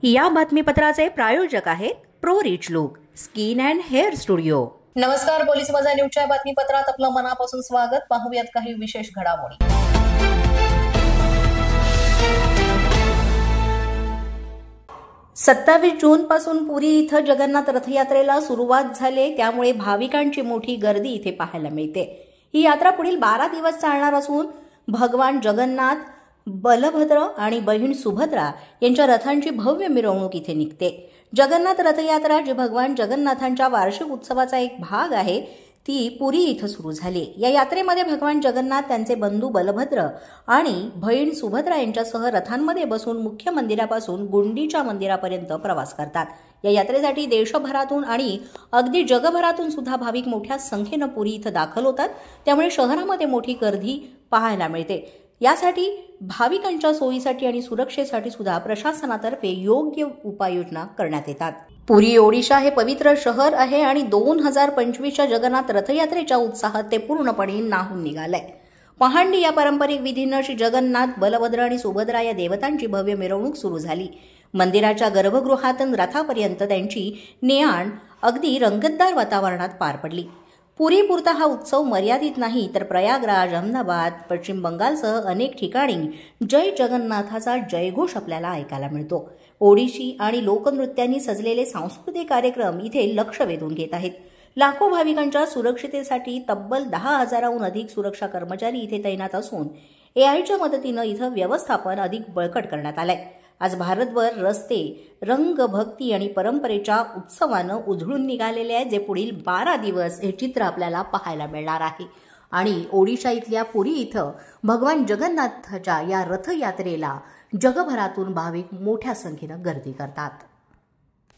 या बातमीपत्राचे प्रायोजक आहेत pro rich look skin and hair studio. नमस्कार, पोलीस माझा न्यूजच्या बातमीपत्रात आपलं मनापासून स्वागत। पाहूयात काही विशेष घडामोडी। 27 जून पासून पुरी इथं जगन्नाथ रथयात्रेला सुरुवात झाली, त्यामुळे भाविकांची मोठी गर्दी इथे पाहायला मिळते। ही यात्रा पुढील 12 दिवस चालणार असून भगवान जगन्नाथ, बलभद्र आणि बहीण सुभद्रा यांच्या रथांची भव्य मिरवणूक इथे निघते। जगन्नाथ रथयात्रा जी भगवान जगन्नाथांच्या वार्षिक उत्सवाचा एक भाग आहे, ती पुरी इथं सुरू झाली। या यात्रेमध्ये भगवान जगन्नाथ त्यांचे बंधू बलभद्र आणि बहीण सुभद्रा यांच्यासह रथांमध्ये बसून मुख्य मंदिरापासून गुंडीच्या मंदिरापर्यंत प्रवास करतात। या यात्रेसाठी देशभरातून आणि अगदी जगभरातून सुद्धा भाविक मोठ्या संख्येने पुरी इथं दाखल होतात, त्यामुळे शहरामध्ये मोठी गर्दी पाहायला मिळते। यासाठी भाविकांच्या सोयीसाठी आणि सुरक्षेसाठी सुद्धा प्रशासनातर्फे योग्य उपाययोजना करण्यात येतात। पुरी ओडिशा हे पवित्र शहर आहे आणि 2025च्या जगन्नाथ रथयात्रेच्या उत्साहात ते पूर्णपणे न्हाऊन निघालंय। पहांडी या पारंपरिक विधीनं श्री जगन्नाथ, बलभद्र आणि सुभद्रा या देवतांची भव्य मिरवणूक सुरू झाली। मंदिराच्या गर्भगृहातून रथापर्यंत त्यांची ने-आण अगदी रंगतदार वातावरणात पार पडली। पुरीपुरता हा उत्सव मर्यादित नाही, तर प्रयागराज, अहमदाबाद, पश्चिम बंगालसह अनेक ठिकाणी जय जगन्नाथाचा जयघोष आपल्याला ऐकायला मिळतो। ओडिशी आणि लोकनृत्यांनी सजलेले सांस्कृतिक कार्यक्रम इथे लक्ष वेधून घेत आहेत। लाखो भाविकांच्या सुरक्षितेसाठी तब्बल 10,000हून अधिक सुरक्षा कर्मचारी इथे तैनात असून एआयच्या मदतीनं इथं व्यवस्थापन अधिक बळकट करण्यात आलंय। आज भारतभर रस्ते रंग, भक्ती आणि परंपरेच्या उत्सवानं उधळून निघालेले आहेत, जे पुढील 12 दिवस हे चित्र आपल्याला पाहायला मिळणार आहे। आणि ओडिशा इथल्या पुरी इथं भगवान जगन्नाथाच्या या रथयात्रेला जगभरातून भाविक मोठ्या संख्येनं गर्दी करतात।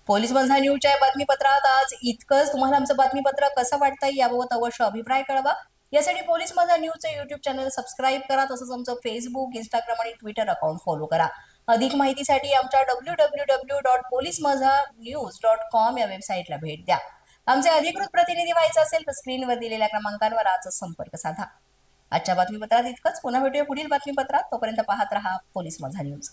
पोलीस माझा न्यूजच्या बातमीपत्रात आज इतकंच। तुम्हाला आमचं बातमीपत्र कसं वाटतंय याबाबत अवश्य अभिप्राय कळवा। यासाठी पोलीस माझा न्यूजचं YouTube चॅनल सबस्क्राईब करा, तसंच आमचं फेसबुक, इंस्टाग्राम आणि ट्विटर अकाउंट फॉलो करा। अधिक माहितीसाठी आमच्या www.policemazhanews.com या वेबसाईटला भेट द्या। आमचे अधिकृत प्रतिनिधी व्हायचे असेल तर स्क्रीनवर दिलेल्या क्रमांकांवर आजच संपर्क साधा। आजच्या बातमीपत्रात इतकंच। पुन्हा भेटूया पुढील बातमीपत्रात। तोपर्यंत पाहत रहा पोलीस माझा न्यूज।